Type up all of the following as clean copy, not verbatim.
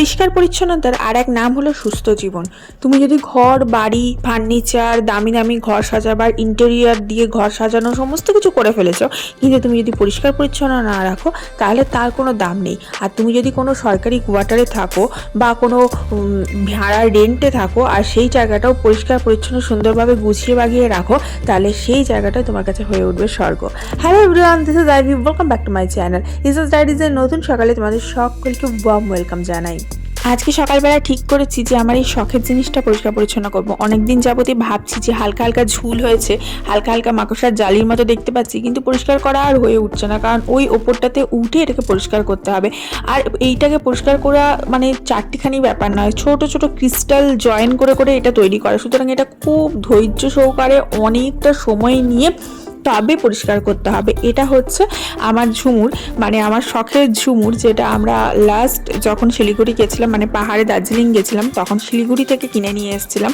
পরিষ্কার পরিচ্ছন্নতার আর এক নাম হলো সুস্থ জীবন। তুমি যদি ঘর বাড়ি ফার্নিচার দামি দামি ঘর সাজাবার ইন্টেরিয়ার দিয়ে ঘর সাজানো সমস্ত কিছু করে ফেলেছো, কিন্তু তুমি যদি পরিষ্কার পরিচ্ছন্ন না রাখো তাহলে তার কোনো দাম নেই। আর তুমি যদি কোনো সরকারি কোয়ার্টারে থাকো বা কোনো ভাড়ার রেন্টে থাকো আর সেই জায়গাটাও পরিষ্কার পরিচ্ছন্ন সুন্দরভাবে গুছিয়ে বাগিয়ে রাখো, তাহলে সেই জায়গাটা তোমার কাছে হয়ে উঠবে স্বর্গ। Hello everyone, this is Ivy, welcome back to my channel. ইসএস ডায়েরিজের নতুন সকালে তোমাদের সকলকে ওয়ার্ম ওয়েলকাম জানাই। আজকে সকালবেলা ঠিক করেছি যে আমার এই শখের জিনিসটা পরিষ্কার পরিচ্ছন্ন করবো। অনেকদিন যাবতই ভাবছি যে হালকা হালকা ঝুল হয়েছে, হালকা হালকা মাকড়সার জালির মতো দেখতে পাচ্ছি, কিন্তু পরিষ্কার করা আর হয়ে উঠছে না, কারণ ওই ওপরটাতে উঠে এটাকে পরিষ্কার করতে হবে। আর এইটাকে পরিষ্কার করা মানে চারটিখানি ব্যাপার নয়, ছোট ছোট ক্রিস্টাল জয়েন করে করে এটা তৈরি করা, সুতরাং এটা খুব ধৈর্য সহকারে অনেকটা সময় নিয়ে তবে পরিষ্কার করতে হবে। এটা হচ্ছে আমার ঝুমুর, মানে আমার শখের ঝুমুর, যেটা আমরা লাস্ট যখন শিলিগুড়ি গেছিলাম, মানে পাহাড়ে দার্জিলিং গেছিলাম, তখন শিলিগুড়ি থেকে কিনে নিয়ে এসেছিলাম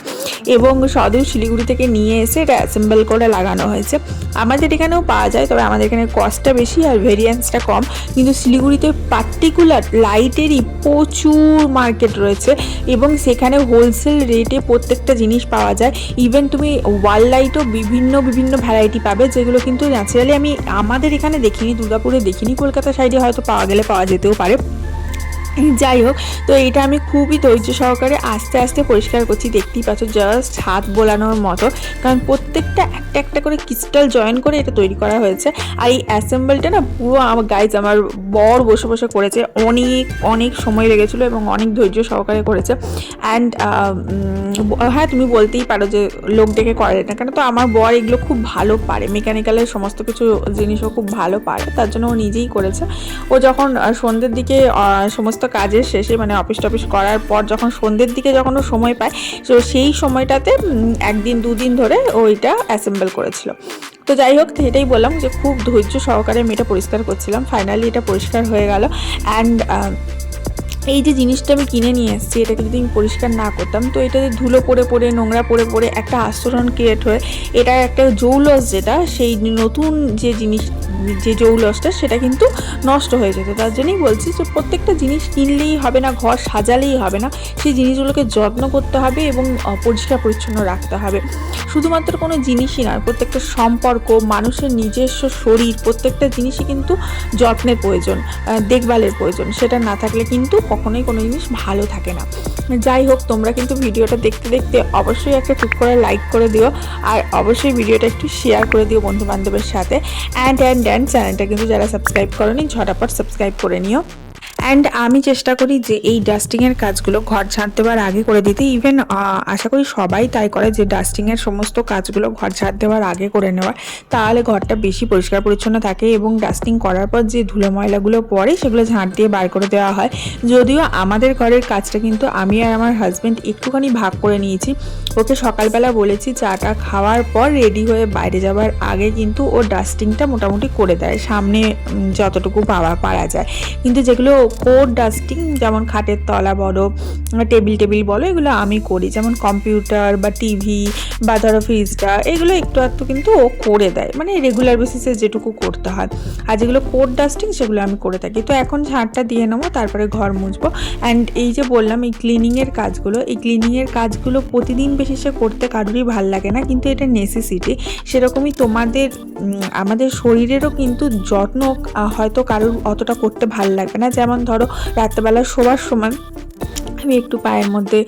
এবং সদর শিলিগুড়ি থেকে নিয়ে এসে এটা অ্যাসেম্বল করে লাগানো হয়েছে। আমাদের এখানেও পাওয়া যায়, তবে আমাদের এখানে কস্টটা বেশি আর ভেরিয়েন্সটা কম, কিন্তু শিলিগুড়িতে পার্টিকুলার লাইটেরই প্রচুর মার্কেট রয়েছে এবং সেখানে হোলসেল রেটে প্রত্যেকটা জিনিস পাওয়া যায়। ইভেন তুমি ওয়াল লাইটও বিভিন্ন বিভিন্ন ভ্যারাইটি পাবে, যেগুলো কিন্তু ন্যাচারালি আমি আমাদের এখানে দেখিনি, দুর্গাপুরে দেখিনি, কলকাতা সাইডে হয়তো পাওয়া গেলে পাওয়া যেতেও পারে। যাই হোক, তো এটা আমি খুবই ধৈর্য সহকারে আস্তে আস্তে পরিষ্কার করছি। দেখতেই পাচ্ছ জাস্ট হাত বোলানোর মতো, কারণ প্রত্যেকটা একটা একটা করে ক্রিস্টাল জয়েন করে এটা তৈরি করা হয়েছে। আর এই অ্যাসেম্বলটা না পুরো আমার আমার বর বসে বসে করেছে, অনেক অনেক সময় লেগেছিলো এবং অনেক ধৈর্য সহকারে করেছে। অ্যান্ড হ্যাঁ, তুমি বলতেই পারো যে লোক ডেকে করে না কেন, তো আমার বর এগুলো খুব ভালো পারে, মেকানিক্যালের সমস্ত কিছু জিনিসও খুব ভালো পারে, তার জন্য ও নিজেই করেছে। ও যখন সন্ধ্যের দিকে সমস্ত কাজের শেষে, মানে অফিস টফিস করার পর যখন সন্ধ্যের দিকে যখন ও সময় পায়, তো সেই সময়টাতে একদিন দুদিন ধরে ও এটা অ্যাসেম্বল করেছিল। তো যাই হোক, সেটাই বললাম যে খুব ধৈর্য সহকারে আমি এটা পরিষ্কার করছিলাম। ফাইনালি এটা পরিষ্কার হয়ে গেল। অ্যান্ড এই যে জিনিসটা আমি কিনে নিয়ে এসেছি, এটাকে যদি আমি পরিষ্কার না করতাম তো এটাতে ধুলো পড়ে পড়ে নোংরা পড়ে পড়ে একটা আস্তরণ ক্রিয়েট হয়ে এটা একটা জৌলস, যেটা সেই নতুন যে জিনিস যে জৌলসটা সেটা কিন্তু নষ্ট হয়ে যেত। তার জন্যই বলছি যে প্রত্যেকটা জিনিস কিনলেই হবে না, ঘর সাজালেই হবে না, সেই জিনিসগুলোকে যত্ন করতে হবে এবং পরিষ্কার পরিচ্ছন্ন রাখতে হবে। শুধুমাত্র কোনো জিনিসই নয়, প্রত্যেকটা সম্পর্ক, মানুষের নিজস্ব শরীর, প্রত্যেকটা জিনিসই কিন্তু যত্নের প্রয়োজন, দেখভালের প্রয়োজন। সেটা না থাকলে কিন্তু কখনোই কোনো জিনিস ভালো থাকে না। যাই হোক, তোমরা কিন্তু ভিডিওটা দেখতে দেখতে অবশ্যই একটা টুক করে লাইক করে দিও, আর অবশ্যই ভিডিওটা একটু শেয়ার করে দিও বন্ধু বান্ধবের সাথে। অ্যান্ড চ্যানেলটা কিন্তু যারা সাবস্ক্রাইব করোনি ঝটাপট সাবস্ক্রাইব করে নিও। অ্যান্ড আমি চেষ্টা করি যে এই ডাস্টিংয়ের কাজগুলো ঘর ঝাড় দেওয়ার আগে করে দিতে। ইভেন আশা করি সবাই তাই করে যে ডাস্টিংয়ের সমস্ত কাজগুলো ঘর ঝাড় দেওয়ার আগে করে নেওয়ার, তাহলে ঘরটা বেশি পরিষ্কার পরিচ্ছন্ন থাকে এবং ডাস্টিং করার পর যে ধুলো ময়লাগুলো পড়ে সেগুলো ঝাড় দিয়ে বার করে দেওয়া হয়। যদিও আমাদের ঘরের কাজটা কিন্তু আমি আর আমার হাজব্যান্ড একটুখানি ভাগ করে নিয়েছি। ওকে সকালবেলা বলেছি চাটা খাওয়ার পর রেডি হয়ে বাইরে যাওয়ার আগে কিন্তু ও ডাস্টিংটা মোটামুটি করে দেয়, সামনে যতটুকু পারা যায়। কিন্তু যেগুলো কোর ডাস্টিং, যেমন খাটের তলা বলো, টেবিল বলো, এগুলো আমি করি। যেমন কম্পিউটার বা টিভি বা ধরো ফ্রিজটা, এগুলো একটু একটু কিন্তু ও করে দেয়, মানে রেগুলার বেসিসে যেটুকু করতে হয়। আর যেগুলো কোর ডাস্টিং সেগুলো আমি করে থাকি। তো এখন ঝাড়টা দিয়ে নেবো, তারপরে ঘর মুছবো। অ্যান্ড এই যে বললাম এই ক্লিনিংয়ের কাজগুলো প্রতিদিন বেসিসে করতে কারোরই ভাল লাগে না, কিন্তু এটা নেসেসিটি। সেরকমই আমাদের শরীরেরও কিন্তু যত্ন হয়তো কারোর অতটা করতে ভাল লাগবে না। যেমন ধরো রাত্রেবেলা শোবার সময় আমি একটু পায়ের মধ্যে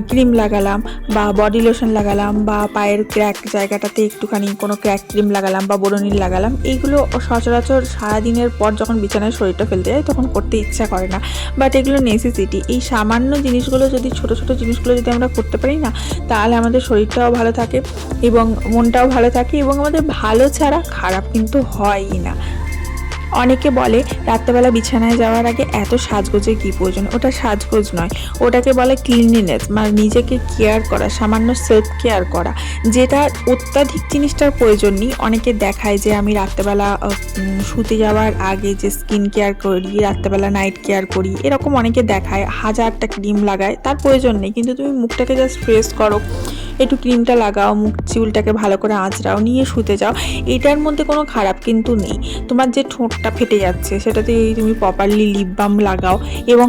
ক্রিম লাগালাম বা বডি লোশন লাগালাম, বা পায়ের ক্র্যাক জায়গাটাতে একটুখানি কোনো ক্র্যাক ক্রিম লাগালাম বা বোরোনিল লাগালাম। এইগুলো সচরাচর সারাদিনের পর যখন বিছানায় শরীরটা ফেলতে যায় তখন করতে ইচ্ছা করে না, বাট এগুলো নেসেসিটি। এই সামান্য জিনিসগুলো যদি ছোটো জিনিসগুলো যদি আমরা করতে পারি না, তাহলে আমাদের শরীরটাও ভালো থাকে এবং মনটাও ভালো থাকে, এবং আমাদের ভালো ছাড়া খারাপ কিন্তু হয়ই না। অনেকে বলে রাত্রেবেলা বিছানায় যাওয়ার আগে এত সাজগোজের কী প্রয়োজন, ওটা সাজগোজ নয়, ওটাকে বলে ক্লিনলিনেস, মানে নিজেকে কেয়ার করা, সামান্য সেলফ কেয়ার করা, যেটা অত্যাধিক জিনিসটার প্রয়োজন নেই। অনেকে দেখায় যে আমি রাত্রেবেলা শুতে যাওয়ার আগে যে স্কিন কেয়ার করি, রাত্রেবেলা নাইট কেয়ার করি, এরকম অনেকে দেখায়, হাজারটা ক্রিম লাগায়, তার প্রয়োজন নেই। কিন্তু তুমি মুখটাকে জাস্ট ফ্রেশ করো, একটু ক্রিমটা লাগাও, মুখ চুলটাকে ভালো করে আঁচড়াও, নিয়ে শুতে যাও। এটার মধ্যে কোনো খারাপ কিন্তু নেই। তোমার যে ঠোঁটটা ফেটে যাচ্ছে সেটাতে তুমি প্রপারলি লিপ বাম লাগাও এবং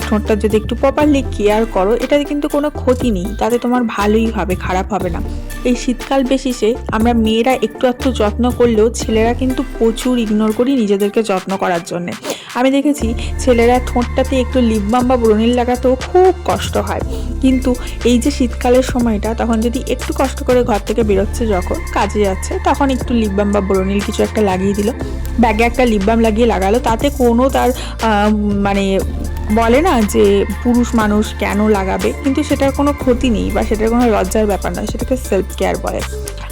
ঠোঁটটা যদি একটু প্রপারলি কেয়ার করো, এটাতে কিন্তু কোনো ক্ষতি নেই, তাতে তোমার ভালোই হবে, খারাপ হবে না। এই শীতকাল বেশিসে আমরা মেয়েরা একটু একটু যত্ন করলেও ছেলেরা কিন্তু প্রচুর ইগনোর করি নিজেদেরকে যত্ন করার জন্যে। আমি দেখেছি ছেলেরা ঠোঁটটাতে একটু লিপ বাম বা ব্রোনিল লাগাতেও খুব কষ্ট হয়, কিন্তু এই যে শীতকালের সময়টা, তখন যদি একটু কষ্ট করে ঘর থেকে বেরোচ্ছে, যখন কাজে যাচ্ছে, তখন একটু লিপ বাম বা ব্রোনিল কিছু একটা লাগিয়ে দিল, ব্যাগে একটা লিপ বাম লাগিয়ে লাগালো, তাতে কোনো তার মানে বলে না যে পুরুষ মানুষ কেন লাগাবে, কিন্তু সেটার কোনো ক্ষতি নেই বা সেটার কোনো লজ্জার ব্যাপার নয়, সেটাকে সেলফ কেয়ার বলে।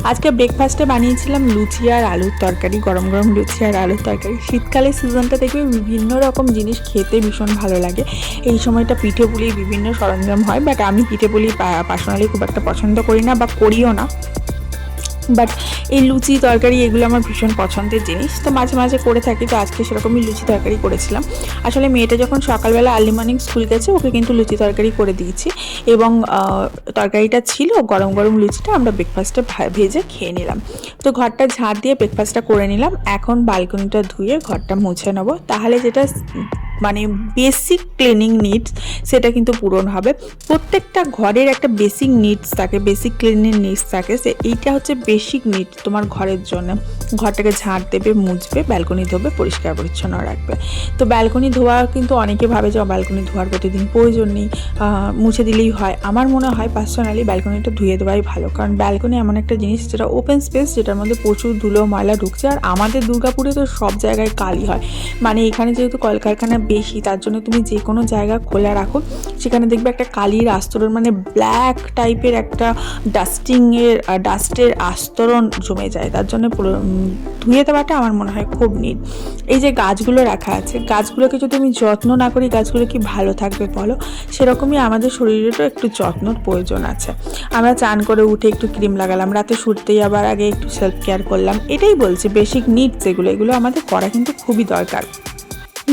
আজকে ব্রেকফাস্টে বানিয়েছিলাম লুচি আর আলুর তরকারি, গরম গরম লুচি আর আলুর তরকারি। শীতকালের সিজনটা দেখবে বিভিন্ন রকম জিনিস খেতে ভীষণ ভালো লাগে। এই সময়টা পিঠে পুলি বিভিন্ন সরঞ্জাম হয়, বাট আমি পিঠে পুলি পার্সোনালি খুব একটা পছন্দ করি না বা করিও না, বাট এই লুচি তরকারি এগুলো আমার ভীষণ পছন্দের জিনিস, তো মাঝে মাঝে করে থাকি। তো আজকে সেরকমই লুচি তরকারি করেছিলাম। আসলে মেয়েটা যখন সকালবেলা আর্লি মর্নিং স্কুল গেছে, ওকে কিন্তু লুচি তরকারি করে দিয়েছি এবং তরকারিটা ছিল, গরম গরম লুচিটা আমরা ব্রেকফাস্টে ভেজে খেয়ে নিলাম। তো ঘরটা ঝাড় দিয়ে ব্রেকফাস্টটা করে নিলাম। এখন বালকনিটা ধুয়ে ঘরটা মুছে নেবো, তাহলে যেটা মানে বেসিক ক্লিনিং নিডস সেটা কিন্তু পূরণ হবে। প্রত্যেকটা ঘরের একটা বেসিক নিডস থাকে, বেসিক ক্লিনিং নিডস থাকে, এইটা হচ্ছে বেসিক নিডস তোমার ঘরের জন্য। ঘরটাকে ঝাড় দেবে, মুছবে, ব্যালকনি ধোবে, পরিষ্কার পরিচ্ছন্ন রাখবে। তো ব্যালকনি ধোয়া কিন্তু অনেকে ভাবে যে ব্যালকনি ধোয়ার প্রতিদিন প্রয়োজন নেই, মুছে দিলেই হয়। আমার মনে হয় পার্সোনালি ব্যালকনিটা ধুয়ে দেওয়াই ভালো, কারণ ব্যালকনি এমন একটা জিনিস যেটা ওপেন স্পেস, যেটার মধ্যে প্রচুর ধুলো ময়লা ঢুকছে। আর আমাদের দুর্গাপুরে তো সব জায়গায় কালি হয়, মানে এখানে যেহেতু কলকারখানা বেশি, তার জন্য তুমি যে কোনো জায়গা খোলা রাখো, সেখানে দেখবে একটা কালির আস্তরণ, মানে ব্ল্যাক টাইপের একটা ডাস্টের আস্তরণ জমে যায়। তার জন্য ধুয়ে দেওয়াটা আমার মনে হয় খুব নিট। এই যে গাছগুলো রাখা আছে, গাছগুলোকে যদি আমি যত্ন না করি, গাছগুলো কি ভালো থাকবে বলো? সেরকমই আমাদের শরীরেরও একটু যত্নর প্রয়োজন আছে। আমরা চান করে উঠে একটু ক্রিম লাগালাম, রাতে শুতে যাবার আগে একটু সেলফ কেয়ার করলাম, এটাই বলছি বেসিক নিডস এগুলো আমাদের করা কিন্তু খুবই দরকার।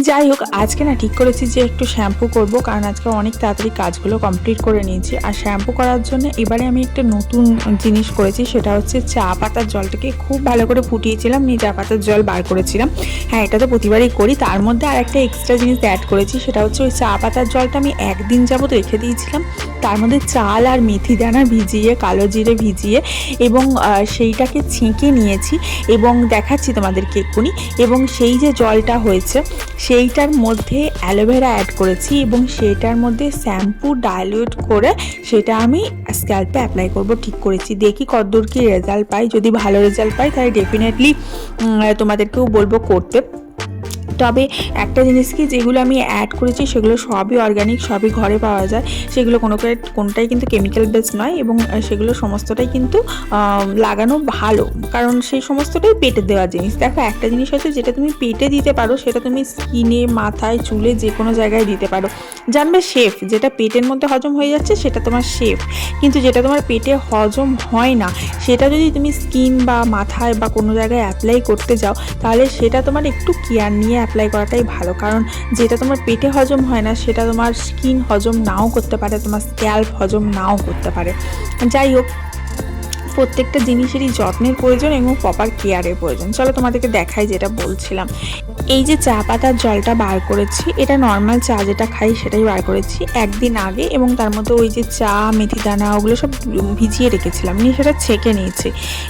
যাই হোক, আজকে না ঠিক করেছি যে একটু শ্যাম্পু করব, কারণ আজকে অনেক তাড়াতাড়ি কাজগুলো কমপ্লিট করে নিয়েছি। আর শ্যাম্পু করার জন্য এবারে আমি একটা নতুন জিনিস করেছি, সেটা হচ্ছে চা পাতার জলটাকে খুব ভালো করে ফুটিয়েছিলাম, নিয়ে চা পাতার জল বার করেছিলাম। হ্যাঁ, এটা তো প্রতিবারই করি। তার মধ্যে আর একটা এক্সট্রা জিনিস অ্যাড করেছি, সেটা হচ্ছে ওই চা পাতার জলটা আমি একদিন যাবত রেখে দিয়েছিলাম, তার মধ্যে চাল আর মেথি দানা ভিজিয়ে, কালো জিরে ভিজিয়ে, এবং সেইটাকে ছেঁকে নিয়েছি এবং দেখাচ্ছি তোমাদেরকে এক্ষুনি। এবং সেই যে জলটা হয়েছে সেইটার মধ্যে অ্যালোভেরা অ্যাড করেছি এবং সেটার মধ্যে শ্যাম্পু ডাইলিউট করে সেটা আমি স্ক্যাল্পে অ্যাপ্লাই করব ঠিক করেছি। দেখি কতদূর কি রেজাল্ট পাই, যদি ভালো রেজাল্ট পাই তাহলে ডেফিনেটলি তোমাদেরকেও বলবো করতে। তবে একটা জিনিস কি, যেগুলো আমি অ্যাড করেছি সেগুলো সবই অর্গানিক, সবই ঘরে পাওয়া যায়, সেগুলো কোনোটাই কিন্তু কেমিক্যাল বেস নয়, এবং সেগুলো সমস্তটাই কিন্তু লাগানো ভালো, কারণ সেই সমস্তটাই পেটে দেওয়া জিনিস। দেখো, একটা জিনিস হচ্ছে যেটা তুমি পেটে দিতে পারো, সেটা তুমি স্কিনে, মাথায়, চুলে, যে কোনো জায়গায় দিতে পারো, জানবে সেফ। যেটা পেটের মধ্যে হজম হয়ে যাচ্ছে সেটা তোমার সেফ, কিন্তু যেটা তোমার পেটে হজম হয় না, সেটা যদি তুমি স্কিন বা মাথায় বা কোনো জায়গায় অ্যাপ্লাই করতে যাও, তাহলে সেটা তোমার একটু কেয়ার নিয়ে অ্যাপ্লাই করাটাই ভালো, কারণ যেটা তোমার পেটে হজম হয় না সেটা তোমার স্কিন হজম নাও করতে পারে, তোমার স্ক্যাল্প হজম নাও করতে পারে। যাই হোক, প্রত্যেকটা জিনিসেরই যত্নের প্রয়োজন এবং প্রপার কেয়ারের প্রয়োজন। চলো তোমাদেরকে দেখাই যেটা বলছিলাম। এই যে চা পাতার জলটা বার করেছি, এটা নর্মাল চা যেটা খাই সেটাই বার করেছি একদিন আগে, এবং তার মধ্যে ওই যে চা, মেথি দানা, ওগুলো সব ভিজিয়ে রেখেছিলাম, নিয়ে সেটা ছেঁকে নিয়েছি।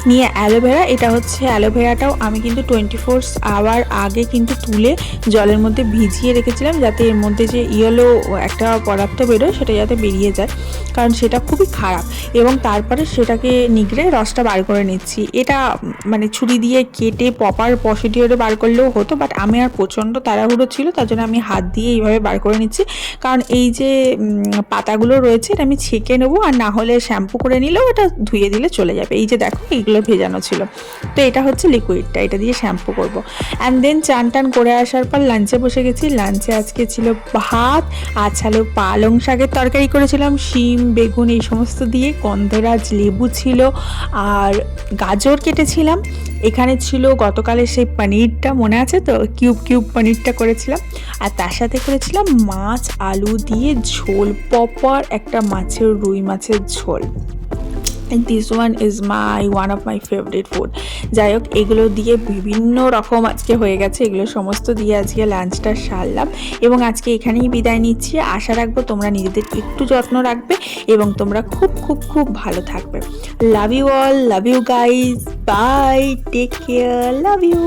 নিয়ে অ্যালোভেরা, এটা হচ্ছে অ্যালোভেরাটাও আমি কিন্তু 24 আওয়ার আগে কিন্তু তুলে জলের মধ্যে ভিজিয়ে রেখেছিলাম, যাতে এর মধ্যে যে ইয়েলো একটা পদার্থ বেরোয় সেটা যাতে বেরিয়ে যায়, কারণ সেটা খুবই খারাপ। এবং তারপরে সেটাকে নিগড়ে রসটা বার করে নিচ্ছি। এটা মানে ছুরি দিয়ে কেটে প্রপার প্রসিডিওরে বার করলেও হতো, বাট আমি আর প্রচণ্ড তাড়াহুড়ো ছিল, তার জন্য আমি হাত দিয়ে এইভাবে বার করে নিচ্ছি, কারণ এই যে পাতাগুলো রয়েছে এটা আমি ছেঁকে নেবো, আর না হলে শ্যাম্পু করে নিলেও এটা ধুয়ে দিলে চলে যাবে। এই যে দেখো, এইগুলো ভেজানো ছিল, তো এটা হচ্ছে লিকুইডটা, এটা দিয়ে শ্যাম্পু করব। অ্যান্ড দেন চান টান করে আসার পর লাঞ্চে বসে গেছি। লাঞ্চে আজকে ছিল ভাত, আর ছিল পালং শাকের তরকারি করেছিলাম, শিম, বেগুন এই সমস্ত দিয়ে, গন্ধরাজ লেবু ছিল, আর গাজর কেটেছিলাম। এখানে ছিল গতকালের সেই পনিরটা, মনে আছে তো, কিউব কিউব পনিরটা করেছিলাম, আর তার সাথে করেছিলাম মাছ আলু দিয়ে ঝোল, প্রপার একটা রুই মাছের ঝোল। This one is one of my favourite food. যাই হোক, এগুলো দিয়ে বিভিন্ন রকম আজকে হয়ে গেছে, এগুলো সমস্ত দিয়ে আজকে লাঞ্চটা সারলাম এবং আজকে এখানেই বিদায় নিচ্ছি। আশা রাখবো তোমরা নিজেদের একটু যত্ন রাখবে এবং তোমরা খুব খুব খুব ভালো থাকবে। Love you all, love you guys, bye, take care, love you.